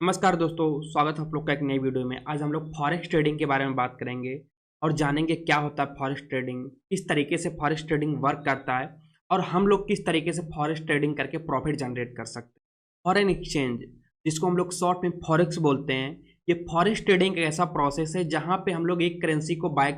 नमस्कार दोस्तों, स्वागत है आप लोग का एक नई वीडियो में। आज हम लोग फॉरेक्स ट्रेडिंग के बारे में बात करेंगे और जानेंगे क्या होता है फॉरेक्स ट्रेडिंग, किस तरीके से फॉरेक्स ट्रेडिंग वर्क करता है और हम लोग किस तरीके से फॉरेक्स ट्रेडिंग करके प्रॉफिट जनरेट कर सकते हैं। फॉरेन एक्सचेंज, जिसको हम लोग शॉर्ट में फॉरेक्स बोलते हैं, ये फॉरेक्स ट्रेडिंग एक ऐसा प्रोसेस है जहां पे हम लोग एक करेंसी को बाय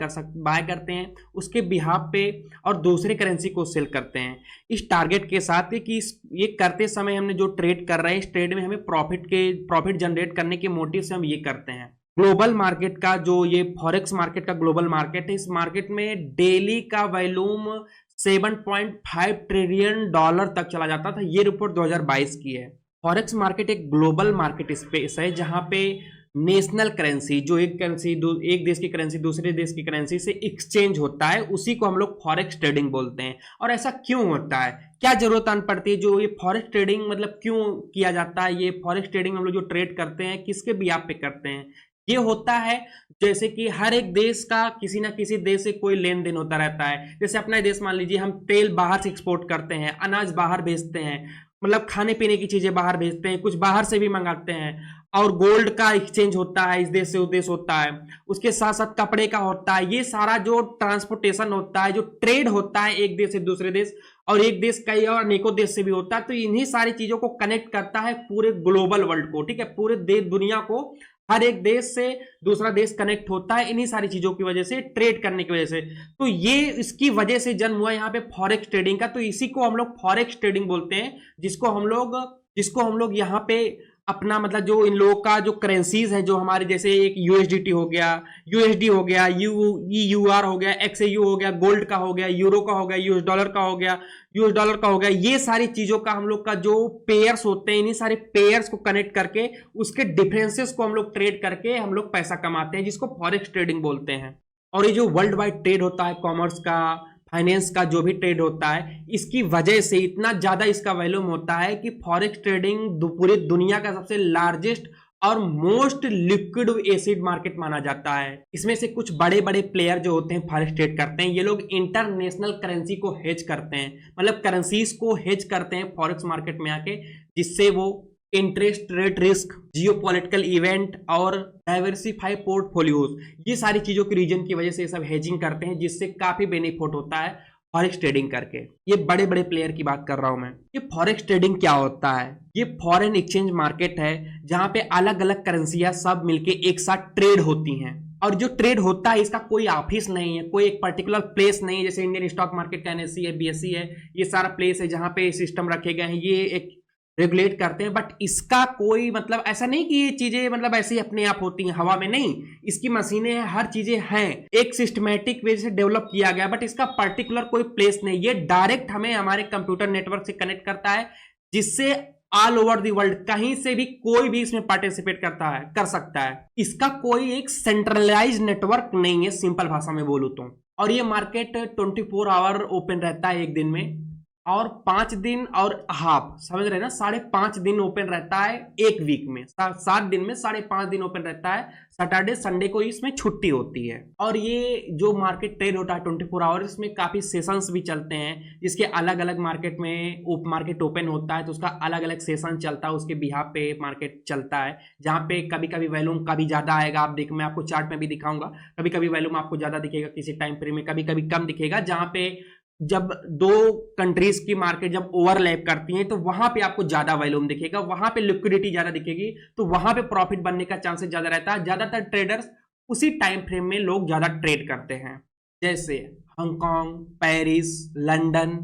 करते हैं उसके बिहाफ पे और दूसरे करेंसी को सेल करते हैं इस टारगेट के साथ कि ये करते समय हमने जो ट्रेड कर रहे हैं इस ट्रेड में हमें प्रॉफिट जनरेट करने के मोटिव से हम ये करते हैं। ग्लोबल मार्केट का जो ये फॉरेक्स मार्केट का ग्लोबल मार्केट है, इस मार्केट में डेली का वॉल्यूम 7.5 ट्रिलियन डॉलर तक चला जाता था। ये रिपोर्ट 2022 की है। फॉरेक्स मार्केट एक ग्लोबल मार्केट स्पेस है जहां पे नेशनल करेंसी, जो एक देश की करेंसी दूसरे देश की करेंसी से एक्सचेंज होता है, उसी को हम लोग फॉरेक्स ट्रेडिंग बोलते हैं। और ऐसा क्यों होता है, क्या जरूरत आन पड़ती है, जो ये फॉरेक्स ट्रेडिंग मतलब क्यों किया जाता है, ये फॉरेक्स ट्रेडिंग हम लोग जो ट्रेड करते हैं किसके बिहाफ पे करते हैं। ये होता है जैसे कि हर एक देश का किसी ना किसी देश से कोई लेन देन होता रहता है। जैसे अपना देश मान लीजिए, हम तेल बाहर से एक्सपोर्ट करते हैं, अनाज बाहर भेजते हैं, मतलब खाने पीने की चीजें बाहर भेजते हैं, कुछ बाहर से भी मंगाते हैं, और गोल्ड का एक्सचेंज होता है, इस देश से उस देश होता है, उसके साथ साथ कपड़े का होता है। ये सारा जो ट्रांसपोर्टेशन होता है, जो ट्रेड होता है एक देश से दूसरे देश, और एक देश कई और अनेकों देश से भी होता है, तो इन्हीं सारी चीजों को कनेक्ट करता है पूरे ग्लोबल वर्ल्ड को। ठीक है, पूरे देश दुनिया को, हर एक देश से दूसरा देश कनेक्ट होता है इन्हीं सारी चीजों की वजह से, ट्रेड करने की वजह से। तो ये इसकी वजह से जन्म हुआ यहाँ पे फॉरेक्स ट्रेडिंग का। तो इसी को हम लोग फॉरेक्स ट्रेडिंग बोलते हैं, जिसको हम लोग यहाँ पे अपना मतलब जो इन लोगों का जो करेंसीज है, जो हमारे जैसे एक यूएसडीटी हो गया, यूएसडी हो गया, यूआर हो गया, एक्सएयू हो गया, गोल्ड का हो गया, यूरो का हो गया, यूएस डॉलर का हो गया, ये सारी चीजों का हम लोग का जो पेयर्स होते हैं, इन्हीं सारे पेयर्स को कनेक्ट करके उसके डिफरेंसेस को हम लोग ट्रेड करके हम लोग पैसा कमाते हैं, जिसको फॉरेक्स ट्रेडिंग बोलते हैं। और ये जो वर्ल्ड वाइड ट्रेड होता है, कॉमर्स का, फाइनेंस का जो भी ट्रेड होता है, इसकी वजह से इतना ज्यादा इसका वैल्यूम होता है कि फॉरेक्स ट्रेडिंग पूरी दुनिया का सबसे लार्जेस्ट और मोस्ट लिक्विड एसिड मार्केट माना जाता है। इसमें से कुछ बड़े बड़े प्लेयर जो होते हैं फॉरेक्स ट्रेड करते हैं, ये लोग इंटरनेशनल करेंसी को हेज करते हैं, मतलब करेंसीज को हेज करते हैं फॉरेक्स मार्केट में आके, जिससे वो interest rate risk, geopolitical event और डाइवर्सिफाई पोर्टफोलियोज, ये सारी चीजों के रीजन की वजह से सब हेजिंग करते हैं, जिससे काफी बेनिफिट होता है फॉरेक्स ट्रेडिंग करके। ये बड़े बड़े प्लेयर की बात कर रहा हूं मैं। ये फॉरेक्स ट्रेडिंग क्या होता है, ये फॉरेन एक्सचेंज मार्केट है जहां पे अलग अलग करेंसियां सब मिलके एक साथ ट्रेड होती हैं। और जो ट्रेड होता है इसका कोई ऑफिस नहीं है, कोई एक पर्टिकुलर प्लेस नहीं है, जैसे इंडियन स्टॉक मार्केट का एनएससी है, बीएससी है, ये सारा प्लेस है जहां पे सिस्टम रखे गए हैं, ये एक रेगुलेट करते हैं। बट इसका कोई मतलब ऐसा नहीं कि ये चीजें मतलब ऐसे ही अपने आप होती हैं हवा में, नहीं, इसकी मशीनें हैं, हर चीजें हैं, एक सिस्टमैटिक वे से डेवलप किया गया। बट इसका पर्टिकुलर कोई प्लेस नहीं, ये डायरेक्ट हमें हमारे कंप्यूटर नेटवर्क से कनेक्ट करता है, जिससे ऑल ओवर दी वर्ल्ड कहीं से भी कोई भी इसमें पार्टिसिपेट कर सकता है। इसका कोई एक सेंट्रलाइज नेटवर्क नहीं है, सिंपल भाषा में बोलूं तो। और ये मार्केट 24 आवर ओपन रहता है एक दिन में, और 5 दिन और हाफ, समझ रहे ना, 5.5 दिन ओपन रहता है एक वीक में, 7 दिन में 5.5 दिन ओपन रहता है। सैटरडे संडे को इसमें छुट्टी होती है। और ये जो मार्केट ट्रेड होता है 24 आवर, इसमें काफी सेशंस भी चलते हैं, जिसके अलग अलग मार्केट में मार्केट ओपन होता है तो उसका अलग अलग सेशन चलता है, उसके बिहाफ पे मार्केट चलता है, जहां पे कभी कभी वैल्यूम कभी ज्यादा आएगा। आप देख, मैं आपको चार्ट में भी दिखाऊंगा, कभी कभी वैल्यूम आपको ज्यादा दिखेगा किसी टाइम फ्रेम में, कभी कभी कम दिखेगा। जहां पे जब दो कंट्रीज की मार्केट जब ओवरलैप करती हैं तो वहां पे आपको ज्यादा वॉल्यूम दिखेगा, वहां पे लिक्विडिटी ज्यादा दिखेगी, तो वहां पे प्रॉफिट बनने का चांसेस ज्यादा रहता है। ज्यादातर ट्रेडर्स उसी टाइम फ्रेम में लोग ज्यादा ट्रेड करते हैं, जैसे Hong Kong, Paris, London,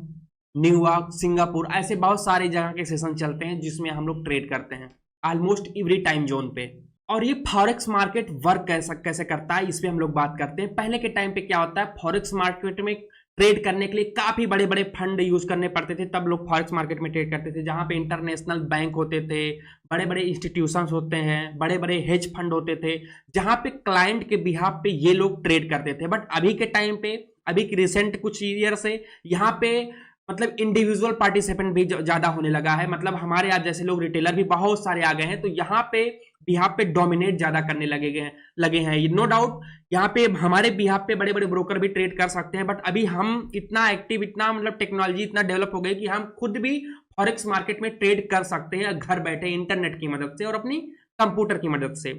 New York, Singapore, ऐसे बहुत सारे जगह के सेशन चलते हैं जिसमें हम लोग ट्रेड करते हैं ऑलमोस्ट एवरी टाइम जोन पे। और ये फॉरेक्स मार्केट वर्क कैसे करता है, इस पे हम लोग बात करते हैं। पहले के टाइम पे क्या होता है, फॉरेक्स मार्केट में ट्रेड करने के लिए काफी बड़े बड़े फंड यूज करने पड़ते थे, तब लोग फॉरेक्स मार्केट में ट्रेड करते थे, जहां पे इंटरनेशनल बैंक होते थे, बड़े बड़े इंस्टीट्यूशंस होते हैं, बड़े बड़े हेज फंड होते थे, जहां पे क्लाइंट के बिहाफ पे ये लोग ट्रेड करते थे। बट अभी के टाइम पे, अभी रिसेंट कुछ ईयर से यहाँ पे मतलब इंडिविजुअल पार्टिसिपेंट भी ज्यादा होने लगा है, मतलब हमारे यहाँ जैसे लोग रिटेलर भी बहुत सारे आ गए हैं, तो यहाँ पे बिहाफ पे डोमिनेट ज्यादा करने लगे हैं। नो डाउट यहाँ पे हमारे बिहाफ पे बड़े बड़े ब्रोकर भी ट्रेड कर सकते हैं, बट अभी हम इतना एक्टिव, इतना मतलब टेक्नोलॉजी इतना डेवलप हो गई कि हम खुद भी फॉरेक्स मार्केट में ट्रेड कर सकते हैं घर बैठे इंटरनेट की मदद से, और अपनी कंप्यूटर की मदद से।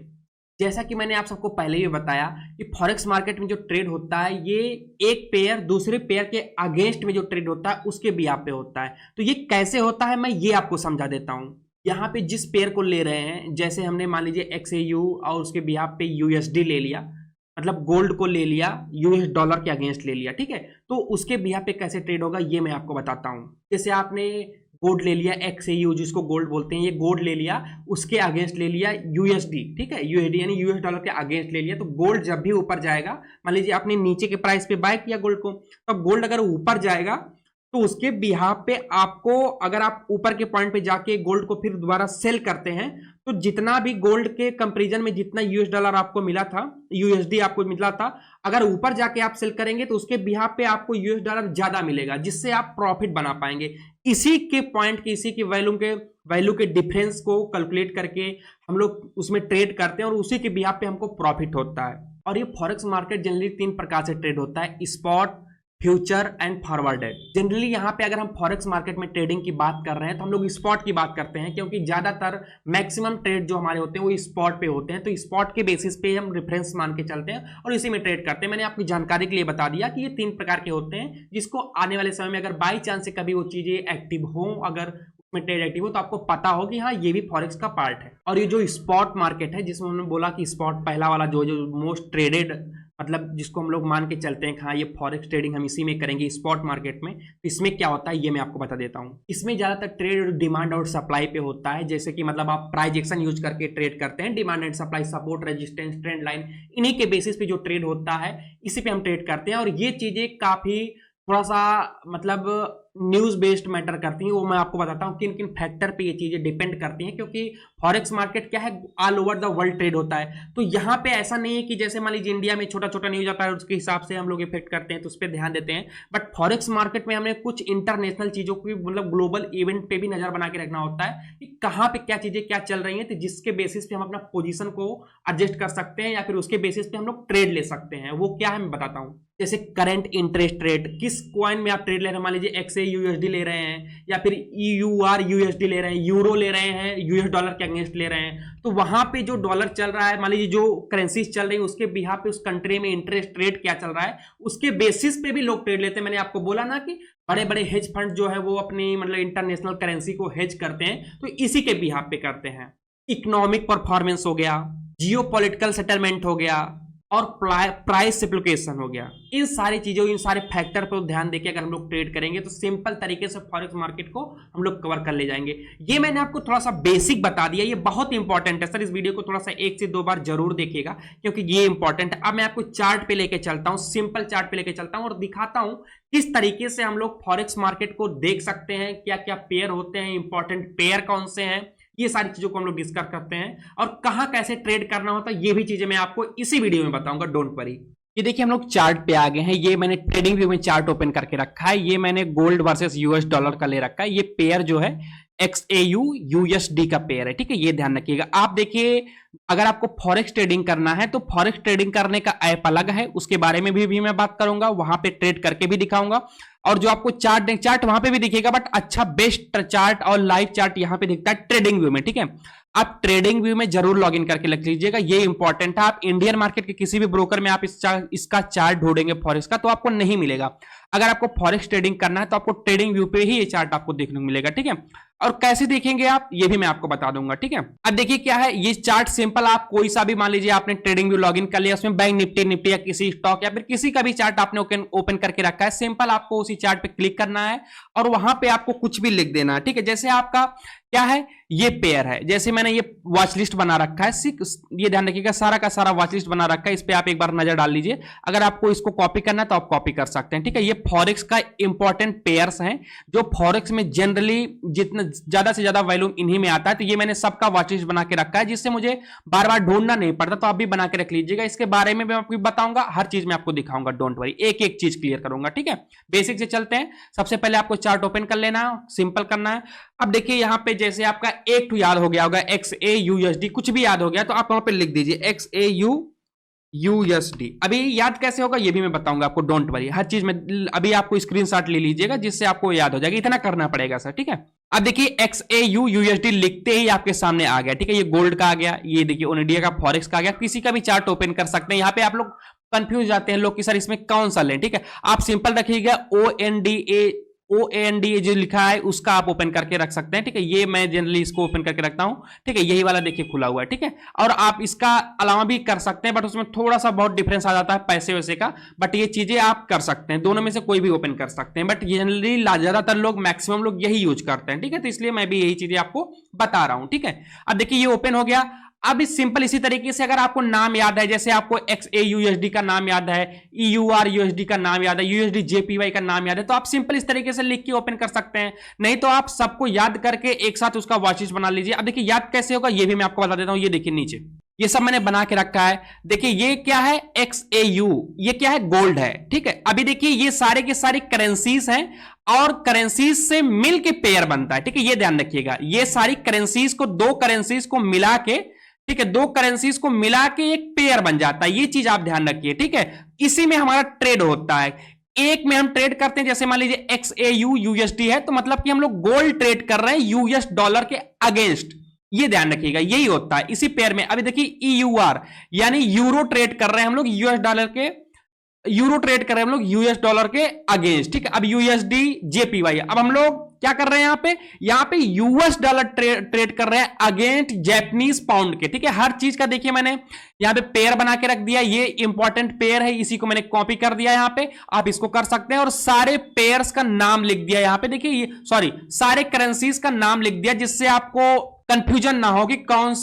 जैसा कि मैंने आप सबको पहले ही बताया कि फॉरेक्स मार्केट में जो ट्रेड होता है ये एक पेयर दूसरे पेयर के अगेंस्ट में जो ट्रेड होता है उसके बिहाफ पे होता है। तो ये कैसे होता है मैं ये आपको समझा देता हूं। यहाँ पे जिस पेयर को ले रहे हैं, जैसे हमने मान लीजिए XAU और उसके बिहाफ पे USD ले लिया, मतलब गोल्ड को ले लिया, US डॉलर के अगेंस्ट ले लिया, ठीक है। तो उसके बिहाफ पे कैसे ट्रेड होगा ये मैं आपको बताता हूँ। जैसे आपने गोल्ड ले लिया XAU जिसको गोल्ड बोलते हैं, ये गोल्ड ले लिया, उसके अगेंस्ट ले लिया USD, ठीक है, USD यानी US डॉलर के अगेंस्ट ले लिया। तो गोल्ड जब भी ऊपर जाएगा, मान लीजिए आपने नीचे के प्राइस पे बाय किया गोल्ड को, तो गोल्ड अगर ऊपर जाएगा तो उसके बिहाफ पे आपको, अगर आप ऊपर के पॉइंट पे जाके गोल्ड को फिर दोबारा सेल करते हैं, तो जितना भी गोल्ड के कंपैरिजन में जितना US डॉलर आपको मिला था, USD आपको मिला था, अगर ऊपर जाके आप सेल करेंगे तो उसके बिहाफ पे आपको US डॉलर ज्यादा मिलेगा, जिससे आप प्रॉफिट बना पाएंगे। इसी के पॉइंट के, इसी के वैल्यू के डिफरेंस को कैलकुलेट करके हम लोग उसमें ट्रेड करते हैं और उसी के बिहाफ पे हमको प्रॉफिट होता है। और ये फॉरेक्स मार्केट जनरली 3 प्रकार से ट्रेड होता है, spot, future and forwarded. Generally यहाँ पे अगर हम फॉरेक्स मार्केट में ट्रेडिंग की बात कर रहे हैं तो हम लोग स्पॉट की बात करते हैं, क्योंकि ज्यादातर मैक्सिमम ट्रेड जो हमारे होते हैं वो स्पॉट पे होते हैं। तो स्पॉट के बेसिस पे हम रेफरेंस मान के चलते हैं और इसी में ट्रेड करते हैं। मैंने आपकी जानकारी के लिए बता दिया कि ये 3 प्रकार के होते हैं, जिसको आने वाले समय में अगर बाई चांस से कभी वो चीजें एक्टिव हो, अगर उसमें ट्रेड एक्टिव हो, तो आपको पता हो कि हाँ ये भी फॉरेक्स का पार्ट है। और ये जो स्पॉट मार्केट है, जिसमें उन्होंने बोला कि स्पॉट पहला वाला जो मोस्ट ट्रेडेड, मतलब जिसको हम लोग मान के चलते हैं कि हाँ ये फॉरेक्स ट्रेडिंग हम इसी में करेंगे स्पॉट मार्केट में, तो इसमें क्या होता है ये मैं आपको बता देता हूँ। इसमें ज्यादातर ट्रेड डिमांड और सप्लाई पे होता है। जैसे कि मतलब आप प्राइस एक्शन यूज करके ट्रेड करते हैं, demand and supply, support, resistance, trend line, इन्हीं के बेसिस पे जो ट्रेड होता है इसी पे हम ट्रेड करते हैं। और ये चीजें काफी थोड़ा सा मतलब न्यूज बेस्ड मैटर करती हैं, वो मैं आपको बताता हूँ किन किन फैक्टर पे ये चीजें डिपेंड करती हैं, क्योंकि फॉरेक्स मार्केट क्या है, all over the world trade होता है। तो यहाँ पे ऐसा नहीं है कि जैसे मान लीजिए इंडिया में छोटा छोटा न्यूज आता है उसके हिसाब से हम लोग इफेक्ट करते हैं तो उस पर ध्यान देते हैं, बट फॉरेक्स मार्केट में हमें कुछ इंटरनेशनल चीजों को, मतलब ग्लोबल इवेंट पे भी नजर बना के रखना होता है कि कहाँ पे क्या चीजें क्या चल रही है, तो जिसके बेसिस पे हम अपना पोजीशन को एडजस्ट कर सकते हैं या फिर उसके बेसिस पे हम लोग ट्रेड ले सकते हैं। वो क्या है मैं बताता हूँ। जैसे करंट इंटरेस्ट रेट, किस कॉइन में आप ट्रेड ले रहे हैं, मान लीजिए XAUUSD ले रहे हैं या फिर EURUSD ले रहे हैं, यूरो ले रहे हैं, US डॉलर के अगेंस्ट ले रहे हैं, तो वहां पे जो डॉलर चल रहा है, मान लीजिए जो करेंसीज चल रही है उसके बिहाफ पे उस कंट्री में इंटरेस्ट रेट क्या चल रहा है, उसके बेसिस पे भी लोग ट्रेड लेते हैं। मैंने आपको बोला ना कि बड़े बड़े हेज फंड जो है वो अपनी मतलब इंटरनेशनल करेंसी को हेज करते हैं, तो इसी के बिहाफ पे करते हैं। इकोनॉमिक परफॉर्मेंस हो गया, जियो पॉलिटिकल सेटलमेंट हो गया और प्राइस एप्लीकेशन हो गया। इन सारी चीजों, इन सारे फैक्टर पर ध्यान देके अगर हम लोग ट्रेड करेंगे तो सिंपल तरीके से फॉरेक्स मार्केट को हम लोग कवर कर ले जाएंगे। ये मैंने आपको थोड़ा सा बेसिक बता दिया, ये बहुत इंपॉर्टेंट है सर, इस वीडियो को थोड़ा सा 1 से 2 बार जरूर देखिएगा क्योंकि ये इंपॉर्टेंट है। अब मैं आपको चार्ट पे लेके चलता हूं, सिंपल चार्ट पे लेके चलता हूं और दिखाता हूं किस तरीके से हम लोग फॉरेक्स मार्केट को देख सकते हैं, क्या क्या पेयर होते हैं, इंपॉर्टेंट पेयर कौन से हैं, ये सारी चीजों को हम लोग डिस्कस करते हैं और कहां कैसे ट्रेड करना होता है ये भी चीजें मैं आपको इसी वीडियो में बताऊंगा, डोंट वरी। ये देखिए हम लोग चार्ट पे आ गए हैं, ये मैंने ट्रेडिंग व्यू में चार्ट ओपन करके रखा है, ये मैंने गोल्ड वर्सेस US डॉलर का ले रखा है। ये पेयर जो है XAUUSD का पेयर है, ठीक है, ये ध्यान रखिएगा। आप देखिए अगर आपको फॉरेक्स ट्रेडिंग करना है तो फॉरेक्स ट्रेडिंग करने का ऐप अलग है, उसके बारे में भी मैं बात करूंगा, वहां पे ट्रेड करके भी दिखाऊंगा। और जो आपको चार्ट वहां पे भी दिखेगा, बट अच्छा बेस्ट चार्ट और लाइव चार्ट यहां पे दिखता है ट्रेडिंग व्यू में, ठीक है। आप ट्रेडिंग व्यू में जरूर लॉग इन करके रख लीजिएगा, ये इंपॉर्टेंट है। आप इंडियन मार्केट के किसी भी ब्रोकर में आप इसका चार्ट ढूंढेंगे फॉरेक्स का तो आपको नहीं मिलेगा। अगर आपको फॉरेक्स ट्रेडिंग करना है तो आपको ट्रेडिंग व्यू पे ही ये चार्ट आपको देखने को मिलेगा, ठीक है। और कैसे देखेंगे आप ये भी मैं आपको बता दूंगा, ठीक है। अब देखिए क्या है, ये चार्ट सिंपल, आप कोई सा भी मान लीजिए आपने ट्रेडिंग व्यू लॉगिन कर लिया, उसमें बैंक निफ्टी या किसी स्टॉक या फिर किसी का भी चार्ट आपने ओपन करके रखा है, सिंपल आपको उसी चार्ट पे क्लिक करना है और वहां पे आपको कुछ भी लिख देना है, ठीक है। जैसे आपका क्या है, ये पेयर है, जैसे मैंने ये वॉच लिस्ट बना रखा है, ये ध्यान रखिएगा सारा का सारा वॉच लिस्ट बना रखा है, इस पे आप एक बार नजर डाल लीजिए। अगर आपको इसको कॉपी करना है तो आप कॉपी कर सकते हैं, ठीक है। ये फॉरेक्स का इंपॉर्टेंट पेयर्स हैं जो फॉरेक्स में जनरली जितना ज्यादा से ज्यादा वैल्यूम इन्हीं में आता है, तो ये मैंने सबका वॉच लिस्ट बना के रखा है जिससे मुझे बार बार ढूंढना नहीं पड़ता, तो आप भी बना के रख लीजिएगा। इसके बारे में मैं आपको बताऊंगा, हर चीज में आपको दिखाऊंगा, डोंट वरी, एक एक चीज क्लियर करूंगा, ठीक है। बेसिक से चलते हैं, सबसे पहले आपको चार्ट ओपन कर लेना है, सिंपल करना है। अब देखिए यहां पे जैसे आपका एक याद हो गया होगा XAUUSD, कुछ भी याद हो गया तो आप वहां पे लिख दीजिए XAU USD। अभी याद कैसे होगा ये भी मैं बताऊंगा आपको, डोंट वरी, हर चीज में अभी आपको स्क्रीनशॉट ले लीजिएगा जिससे आपको याद हो जाएगा, इतना करना पड़ेगा सर, ठीक है। अब देखिए XAU USD लिखते ही आपके सामने आ गया, ठीक है। ये गोल्ड का आ गया, ये देखिए ओनिडिया का फॉरेक्स का आ गया, किसी का भी चार्ट ओपन कर सकते हैं। यहाँ पे आप लोग कंफ्यूज जाते हैं लोग कि सर इसमें कौन सा लें, ठीक है। आप सिंपल रखिएगा ONDA जो लिखा है उसका आप ओपन करके रख सकते हैं, ठीक है। ये मैं जनरली इसको ओपन करके रखता हूं, ठीक है। यही वाला देखिए खुला हुआ है, ठीक है। और आप इसका अलावा भी कर सकते हैं, बट उसमें थोड़ा सा बहुत डिफरेंस आ जाता है पैसे वैसे का, बट ये चीजें आप कर सकते हैं, दोनों में से कोई भी ओपन कर सकते हैं, बट जनरली ज्यादातर लोग मैक्सिमम लोग यही यूज करते हैं, ठीक है। तो इसलिए मैं भी यही चीजें आपको बता रहा हूं, ठीक है। अब देखिए ये ओपन हो गया। अब इस सिंपल इसी तरीके से अगर आपको नाम याद है, जैसे आपको XAUUSD का नाम याद है, EURUSD का नाम याद है, USD JPY का नाम याद है, तो आप सिंपल इस तरीके से लिख के ओपन कर सकते हैं। नहीं तो आप सबको याद करके एक साथ उसका वॉचलिस्ट बना लीजिए। अब देखिए याद कैसे होगा ये भी मैं आपको बता देता हूं। ये देखिए नीचे ये सब मैंने बना के रखा है। देखिए ये क्या है, XAU, ये क्या है, गोल्ड है, ठीक है। अभी देखिए ये सारे के सारे करेंसीज हैं और करेंसीज से मिल के पेयर बनता है, ठीक है। ये ध्यान रखिएगा, ये सारी करेंसीज को, दो करेंसीज को मिला के, ठीक है, दो करेंसीज को मिला के एक पेयर बन जाता है। ये चीज आप ध्यान रखिए, ठीक है। इसी में हमारा ट्रेड होता है। एक में हम ट्रेड करते हैं, जैसे मान लीजिए XAU USD है, तो मतलब कि हम लोग गोल्ड ट्रेड कर रहे हैं US डॉलर के अगेंस्ट। ये ध्यान रखिएगा, यही होता है इसी पेयर में। अभी देखिए EUR यानी यूरो ट्रेड कर रहे हैं हम लोग US डॉलर के, यूरो ट्रेड कर रहे हैं हम लोग US डॉलर के अगेंस्ट, ठीक है। अब USD JPY, अब हम लोग क्या कर रहे हैं यहाँ पे US डॉलर ट्रेड कर रहे हैं अगेंस्ट जैपनीज पाउंड के, ठीक है। हर चीज का देखिए मैंने यहाँ पे पेयर बना के रख दिया, ये इंपॉर्टेंट पेयर है, इसी को मैंने कॉपी कर दिया यहाँ पे, आप इसको कर सकते हैं। और सारे पेयर्स का नाम लिख दिया यहाँ पे, देखिए ये सारे करेंसीज का नाम लिख दिया, जिससे आपको कंफ्यूजन ना हो कि कौन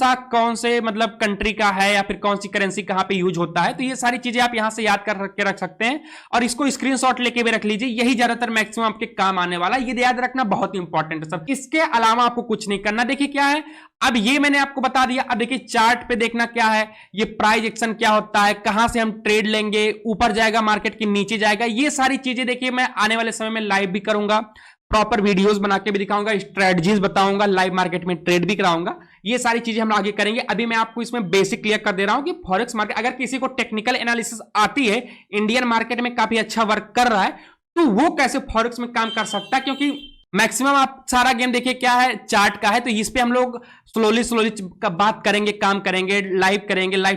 से मतलब कंट्री का है या फिर कौन सी करेंसी कहां पे यूज होता है। तो ये सारी चीजें आप यहां से याद कर के रख सकते हैं और इसको स्क्रीनशॉट लेके भी रख लीजिए, यही ज्यादातर मैक्सिमम आपके काम आने वाला है। ये याद रखना बहुत इंपॉर्टेंट है सर, इसके अलावा आपको कुछ नहीं करना। देखिए क्या है, अब ये मैंने आपको बता दिया। अब देखिए चार्ट पे देखना क्या है, ये प्राइस एक्शन क्या होता है, कहां से हम ट्रेड लेंगे, ऊपर जाएगा मार्केट के नीचे जाएगा, ये सारी चीजें देखिए मैं आने वाले समय में लाइव भी करूंगा, प्रॉपर वीडियोस बना के भी दिखाऊंगा, स्ट्रेटजीज बताऊंगा, लाइव मार्केट में ट्रेड भी कराऊंगा। ये सारी चीजें हम आगे करेंगे। अभी मैं आपको इसमें बेसिक क्लियर कर दे रहा हूं कि फॉरेक्स मार्केट, अगर किसी को टेक्निकल एनालिसिस आती है, इंडियन मार्केट में काफी अच्छा वर्क कर रहा है, तो वो कैसे फॉरेक्स में काम कर सकता है, क्योंकि मैक्सिमम आप सारा गेम देखिए क्या है, चार्ट का है। तो इस पे हम लोग स्लोली बात करेंगे, काम करेंगे, लाइव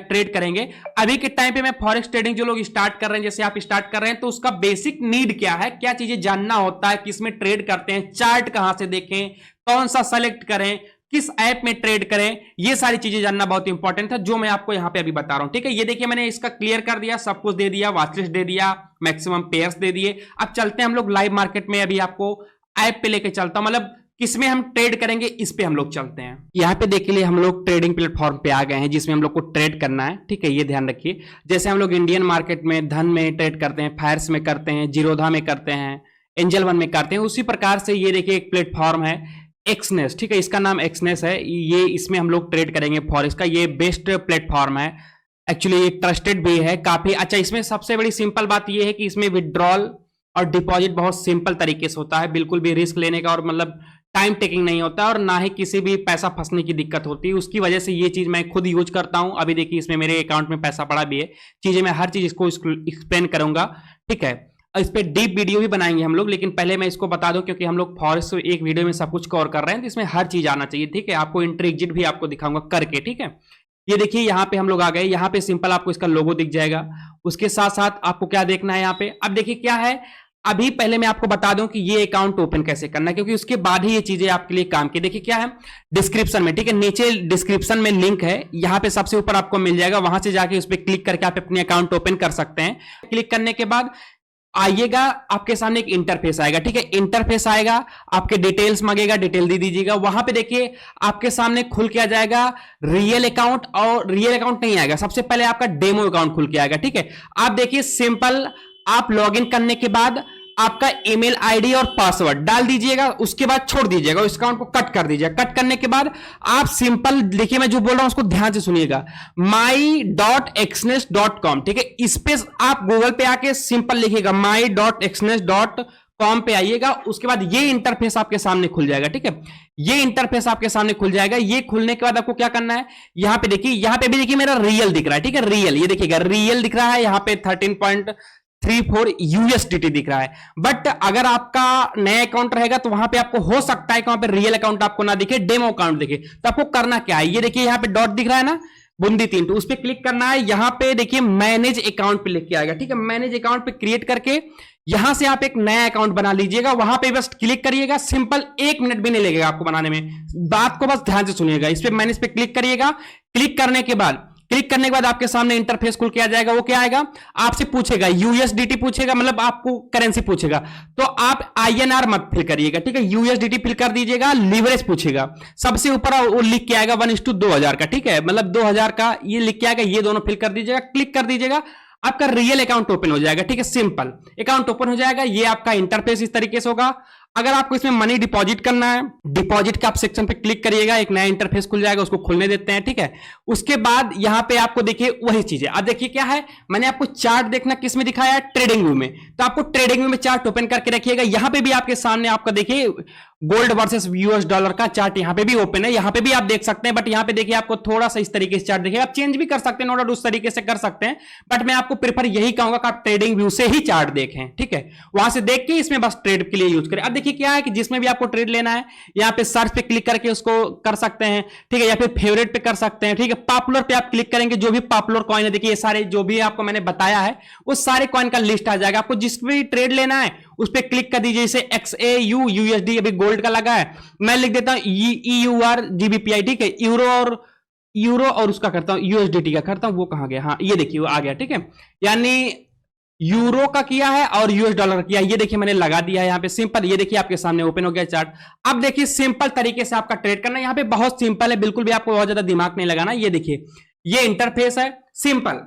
ट्रेड करेंगे। अभी के टाइम पे मैं फॉरेक्स ट्रेडिंग जो लोग स्टार्ट कर रहे हैं, जैसे आप स्टार्ट कर रहे हैं, तो उसका बेसिक नीड क्या है, क्या चीजें जानना होता है, किसमें ट्रेड करते हैं, चार्ट कहां से देखें, कौन सा सेलेक्ट करें, किस ऐप में ट्रेड करें, ये सारी चीजें जानना बहुत इंपॉर्टेंट है, जो मैं आपको यहां पे अभी बता रहा हूं, ठीक है। ये देखिए मैंने इसका क्लियर कर दिया, सब कुछ दे दिया, वॉचलिस्ट दे दिया, मैक्सिमम पेयर्स दे दिए। अब चलते हैं हम लोग लाइव मार्केट में, अभी आपको ऐप पे लेके चलता हूं, मतलब किसमें हम ट्रेड करेंगे इस पे हम लोग चलते हैं। यहाँ पे देखिए लिए हम लोग ट्रेडिंग प्लेटफॉर्म पे आ गए हैं, जिसमें हम लोग को ट्रेड करना है, ठीक है। ये ध्यान रखिए, जैसे हम लोग इंडियन मार्केट में धन में ट्रेड करते हैं, फायर्स में करते हैं, जीरोधा में करते हैं, एंजल वन में करते हैं, उसी प्रकार से ये देखिए एक प्लेटफॉर्म है एक्सनेस, ठीक है। इसका नाम एक्सनेस है, ये इसमें हम लोग ट्रेड करेंगे फॉरेक्स का। ये बेस्ट प्लेटफॉर्म है, एक्चुअली ये ट्रस्टेड भी है काफी अच्छा। इसमें सबसे बड़ी सिंपल बात ये है कि इसमें विड्रॉल और डिपॉजिट बहुत सिंपल तरीके से होता है, बिल्कुल भी रिस्क लेने का और मतलब टाइम टेकिंग नहीं होता है, और ना ही किसी भी पैसा फंसने की दिक्कत होती है। उसकी वजह से ये चीज मैं खुद यूज करता हूं। अभी देखिए इसमें मेरे अकाउंट में पैसा पड़ा भी है, चीजें मैं हर चीज इसको एक्सप्लेन करूंगा, ठीक है। इस पे डीप वीडियो भी बनाएंगे हम लोग, लेकिन पहले मैं इसको बता दूं क्योंकि हम लोग फॉरेक्स एक वीडियो में सब कुछ कवर कर रहे हैं, तो इसमें हर चीज आना चाहिए, ठीक है। आपको एंट्री एग्जिट भी आपको दिखाऊंगा करके, ठीक है। ये देखिए यहाँ पे हम लोग आ गए, यहाँ पे सिंपल आपको इसका लोगो दिख जाएगा। उसके साथ साथ आपको क्या देखना है यहाँ पे, अब देखिए क्या है, अभी पहले मैं आपको बता दूं कि ये अकाउंट ओपन कैसे करना है, क्योंकि उसके बाद ही ये चीजें आपके लिए काम की। देखिए क्या है डिस्क्रिप्शन में, ठीक है, नीचे डिस्क्रिप्शन में लिंक है, यहाँ पे सबसे ऊपर आपको मिल जाएगा, वहां से जाके उस पर क्लिक करके आप अपने अकाउंट ओपन कर सकते हैं। क्लिक करने के बाद आइएगा, आपके सामने एक इंटरफेस आएगा, ठीक है। इंटरफेस आएगा, आपके डिटेल्स मांगेगा, डिटेल दे दीजिएगा। वहां पे देखिए आपके सामने खुल के आ जाएगा रियल अकाउंट, और रियल अकाउंट नहीं आएगा, सबसे पहले आपका डेमो अकाउंट खुल के आएगा, ठीक है। आप देखिए सिंपल आप लॉगिन करने के बाद आपका ईमेल आईडी और पासवर्ड डाल दीजिएगा, उसके बाद छोड़ दीजिएगा, उस अकाउंट को कट कर दीजिएगा। कट करने के बाद आप सिंपल देखिए, मैं जो बोल रहा हूं उसको ध्यान से सुनिएगा, my.exness.com, ठीक है। इस पे आप गूगल पे आके सिंपल लिखिएगा my.exness.com, कॉम पे आइएगा, उसके बाद ये इंटरफेस आपके सामने खुल जाएगा। ठीक है, ये इंटरफेस आपके सामने खुल जाएगा। ये खुलने के बाद आपको क्या करना है, यहां पे देखिए, यहां पे भी देखिए मेरा रियल दिख रहा है। ठीक है, रियल, ये देखिएगा रियल दिख रहा है, यहां पे 13.34 USDT दिख रहा है। बट अगर आपका नया अकाउंट रहेगा तो वहां पे आपको हो सकता है कि वहां पे रियल अकाउंट आपको ना दिखे, डेमो अकाउंट दिखे। तो आपको करना क्या है, ये देखिए यहां पे डॉट दिख रहा है ना, बूंदी 3, तो उस पर क्लिक करना है। यहां पे देखिए मैनेज अकाउंट पे लिख के आएगा। ठीक है, मैनेज अकाउंट पे क्रिएट करके यहां से आप एक नया अकाउंट बना लीजिएगा। वहां पे बस क्लिक करिएगा, सिंपल 1 मिनट भी नहीं लगेगा आपको बनाने में। बात को बस ध्यान से सुनिएगा। इस पे मैनेज पे क्लिक करिएगा। क्लिक करने के बाद आपके सामने इंटरफेस खुल के आ जाएगा। वो क्या आएगा, आपसे पूछेगा यूएसडीटी पूछेगा, मतलब आपको करेंसी पूछेगा, तो आप आईएनआर मत फिल करिएगा। ठीक है, यूएसडीटी फिल कर दीजिएगा। लीवरेज पूछेगा, सबसे ऊपर वो लिख के आएगा 1:2000 का। ठीक है, मतलब 2000 का ये लिख के आएगा, ये दोनों फिल कर दीजिएगा। क्लिक कर दीजिएगा, आपका रियल अकाउंट ओपन हो जाएगा। ठीक है, सिंपल अकाउंट ओपन हो जाएगा। ये आपका इंटरफेस इस तरीके से होगा। अगर आपको इसमें मनी डिपॉजिट करना है, डिपॉजिट के आप सेक्शन पे क्लिक करिएगा, एक नया इंटरफेस खुल जाएगा, उसको खुलने देते हैं। ठीक है, उसके बाद यहां पे आपको देखिए वही चीज है। अब देखिए क्या है, मैंने आपको चार्ट देखना किस में दिखाया है, ट्रेडिंग व्यू में। तो आपको ट्रेडिंग व्यू में चार्ट ओपन करके रखिएगा। यहां पे भी आपके सामने आपका देखिए गोल्ड वर्सेस यूएस डॉलर का चार्ट यहां पे भी ओपन है, यहां पे भी आप देख सकते हैं। बट यहां पे देखिए आपको थोड़ा सा इस तरीके से चार्ट देखिए, आप चेंज भी कर सकते हैं, नो डाउट उस तरीके से कर सकते हैं। बट मैं आपको प्रेफर यही कहूंगा कि आप ट्रेडिंग व्यू से ही चार्ट देखें। ठीक है, वहां से देख के इसमें बस ट्रेड के लिए यूज करें। अब देखिए क्या है कि जिसमें भी आपको ट्रेड लेना है, यहां पे सर्च पे क्लिक करके उसको कर सकते हैं। ठीक है, या फिर फेवरेट पे कर सकते हैं। ठीक है, पॉपुलर पे आप क्लिक करेंगे, जो भी पॉपुलर कॉइन है, देखिए ये सारे जो भी आपको मैंने बताया है वो सारे कॉइन का लिस्ट आ जाएगा। आपको जिस भी ट्रेड लेना है उस पर क्लिक कर दीजिए। जैसे XAU USD अभी गोल्ड का लगा है, मैं लिख देता हूं EUR GBPI। ठीक है, यूरो और उसका करता हूं USDT का करता हूं, वो कहां गया, हाँ ये देखिए वो आ गया। ठीक है, यानी यूरो का किया है और यूएस डॉलर का किया है। ये देखिए मैंने लगा दिया है यहाँ पे, सिंपल। ये देखिए आपके सामने ओपन हो गया चार्ट। अब देखिए सिंपल तरीके से आपका ट्रेड करना है। यहाँ पे बहुत सिंपल है, बिल्कुल भी आपको बहुत ज्यादा दिमाग नहीं लगाना। ये देखिए ये इंटरफेस है, सिंपल।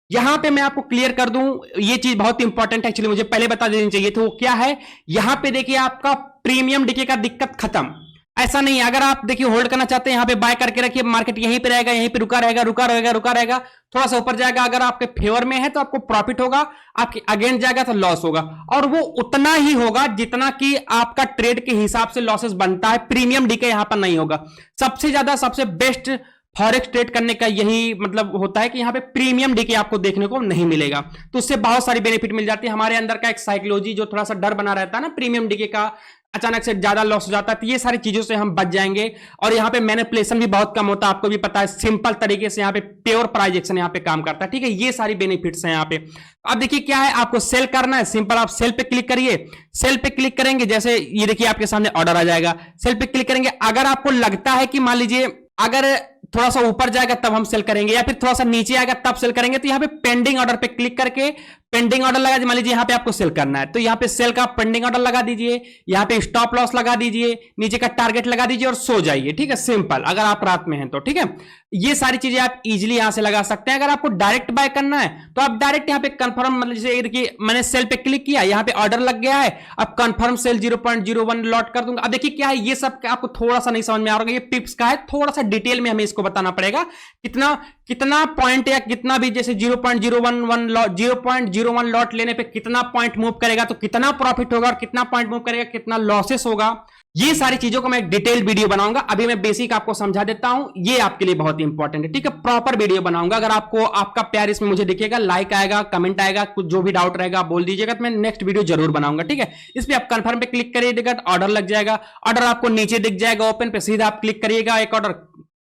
यहां पे मैं आपको क्लियर कर दूं, ये चीज बहुत इंपॉर्टेंट है, एक्चुअली मुझे पहले बता देनी चाहिए थी। वो क्या है, यहां पे देखिए आपका प्रीमियम डीके का दिक्कत खत्म। ऐसा नहीं है, अगर आप देखिए होल्ड करना चाहते हैं, यहां पे बाय करके रखिए, मार्केट यहीं पे रहेगा, यहीं पे रुका रहेगा, रुका रहेगा, रुका रहेगा, थोड़ा सा ऊपर जाएगा। अगर आपके फेवर में है तो आपको प्रॉफिट होगा, आपके अगेंस्ट जाएगा तो लॉस होगा, और वो उतना ही होगा जितना कि आपका ट्रेड के हिसाब से लॉसेस बनता है। प्रीमियम डीके यहां पर नहीं होगा। सबसे ज्यादा सबसे बेस्ट फॉरेक्स ट्रेड करने का यही मतलब होता है कि यहाँ पे प्रीमियम डीके आपको देखने को नहीं मिलेगा। तो उससे बहुत सारी बेनिफिट मिल जाती है। हमारे अंदर का एक साइकोलॉजी जो थोड़ा सा डर बना रहता है ना, प्रीमियम डीके का अचानक से ज्यादा लॉस हो जाता है, तो ये सारी चीजों से हम बच जाएंगे। और यहाँ पे मैनिपुलेशन भी बहुत कम होता है, आपको भी पता है। सिंपल तरीके से यहाँ पे प्योर प्राइस एक्शन यहाँ पे काम करता है। ठीक है, ये सारी बेनिफिट्स हैं यहाँ पे। अब देखिए क्या है, आपको सेल करना है, सिंपल आप सेल पे क्लिक करिए। सेल पे क्लिक करेंगे, जैसे ये देखिए आपके सामने ऑर्डर आ जाएगा। सेल पे क्लिक करेंगे, अगर आपको लगता है कि मान लीजिए अगर थोड़ा सा ऊपर जाएगा तब हम सेल करेंगे, या फिर थोड़ा सा नीचे आएगा तब सेल करेंगे, तो यहाँ पे पेंडिंग ऑर्डर पे क्लिक करके पेंडिंग ऑर्डर लगा दीजिए। मान लीजिए यहाँ पे आपको सेल करना है, तो यहाँ पे सेल का पेंडिंग ऑर्डर लगा दीजिए, यहाँ पे स्टॉप लॉस लगा दीजिए, नीचे का टारगेट लगा दीजिए और सो जाइए। ठीक है, सिंपल। अगर आप रात में हैं तो ठीक है, ये सारी चीजें आप इजीली यहां से लगा सकते हैं। अगर आपको डायरेक्ट बाय करना है तो आप डायरेक्ट यहाँ पे कंफर्म, मतलब जैसे देखिए मैंने सेल पे क्लिक किया, यहाँ पे ऑर्डर लग गया है, अब कंफर्म सेल 0.01 लॉट कर दूंगा। अब देखिए क्या है, ये सब आपको थोड़ा सा नहीं समझ में आ रहा है, ये पिप्स का है, थोड़ा सा डिटेल में हमें इसको बताना पड़ेगा। कितना पॉइंट या कितना भी, जैसे 0.01 लॉट लेने पे कितना पॉइंट मूव करेगा, तो कितना प्रॉफिट होगा, और कितना पॉइंट मूव करेगा कितना लॉसेस होगा, ये सारी चीजों को मैं एक डिटेल वीडियो बनाऊंगा। अभी मैं बेसिक आपको समझा देता हूं, ये आपके लिए बहुत इंपॉर्टेंट है। ठीक है, प्रॉपर वीडियो बनाऊंगा। अगर आपको आपका प्यार इसमें मुझे दिखेगा, लाइक आएगा, कमेंट आएगा, कुछ जो भी डाउट रहेगा आप बोल दीजिएगा, तो मैं नेक्स्ट वीडियो जरूर बनाऊंगा। ठीक है, इस पे आप कंफर्म पे क्लिक करिएगा, ऑर्डर लग जाएगा। ऑर्डर आपको नीचे दिख जाएगा, ओपन पे सीधा आप क्लिक करिएगा, एक ऑर्डर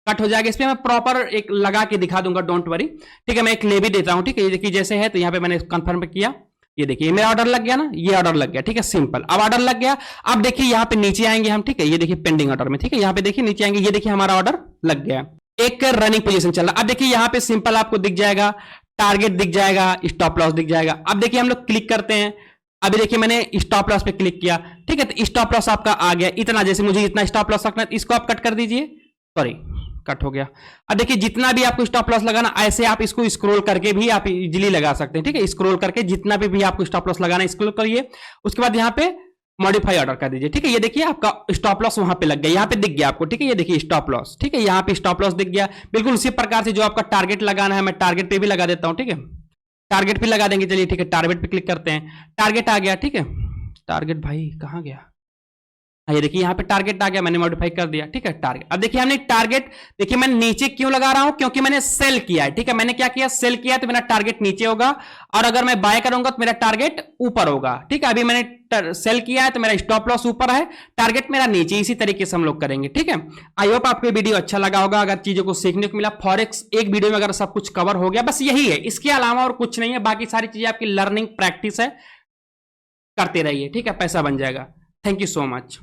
कट हो जाएगा। इस पे मैं प्रॉपर एक लगा के दिखा दूंगा, डोंट वरी। ठीक है, मैं एक ले भी देता हूं। ठीक है, ये देखिए जैसे है, तो यहाँ पे मैंने कंफर्म पे किया, ये देखिए मेरा ऑर्डर लग गया ना, ये ऑर्डर लग गया। ठीक है, सिंपल। अब ऑर्डर लग गया, अब देखिए यहाँ पे नीचे आएंगे हम। ठीक है, ये देखिए पेंडिंग ऑर्डर में, ठीक है, यहाँ पे देखिए नीचे आएंगे, ये देखिए हमारा ऑर्डर लग गया, एक रनिंग पोजीशन चल रहा। अब देखिए यहाँ पे सिंपल आपको दिख जाएगा, टारगेट दिख जाएगा, स्टॉप लॉस दिख जाएगा। अब देखिए हम लोग क्लिक करते हैं, अभी देखिए मैंने स्टॉप लॉस पे क्लिक किया। ठीक है, तो स्टॉप लॉस आपका आ गया इतना, जैसे मुझे इतना स्टॉप लॉस रखना है, इसको आप कट कर दीजिए, सॉरी कट हो गया। अब देखिए जितना भी आपको स्टॉप लॉस लगाना, ऐसे आप इसको स्क्रॉल करके भी आप इजीली लगा सकते हैं। ठीक है, स्क्रॉल करके जितना भी आपको स्टॉप लॉस लगाना स्क्रॉल करिए, उसके बाद यहाँ पे मॉडिफाई ऑर्डर कर दीजिए। ठीक है, ये देखिए आपका स्टॉप लॉस वहां पे लग गया, यहाँ पे दिख गया आपको। ठीक है, ये देखिए स्टॉप लॉस, ठीक है, यहाँ पे स्टॉप लॉस दिख गया। बिल्कुल उसी प्रकार से जो आपका टारगेट लगाना है, मैं टारगेट पे भी लगा देता हूँ। ठीक है, टारगेट पे लगा देंगे, चलिए ठीक है, टारगेट पे क्लिक करते हैं, टारगेट आ गया। ठीक है, टारगेट भाई कहाँ गया? ये देखिए यहाँ पे टारगेट आ गया, मैंने मॉडिफाई कर दिया, ठीक है टारगेट। अब देखिए हमने टारगेट, देखिए मैंने नीचे क्यों लगा रहा हूं, क्योंकि मैंने सेल किया है, ठीक है। मैंने क्या किया, सेल किया, तो मेरा टारगेट नीचे होगा, और अगर मैं बाय करूंगा तो मेरा टारगेट ऊपर होगा, ठीक है। अभी मैंने सेल किया है तो मेरा स्टॉप लॉस ऊपर है, टारगेट मेरा नीचे। इसी तरीके से हम लोग करेंगे, ठीक है। आई होप आपको वीडियो अच्छा लगा होगा, अगर चीजों को सीखने को मिला। फॉरेक्स एक वीडियो में अगर सब कुछ कवर हो गया, बस यही है, इसके अलावा और कुछ नहीं है। बाकी सारी चीजें आपकी लर्निंग प्रैक्टिस है, करते रहिए, ठीक है, पैसा बन जाएगा। Thank you so much.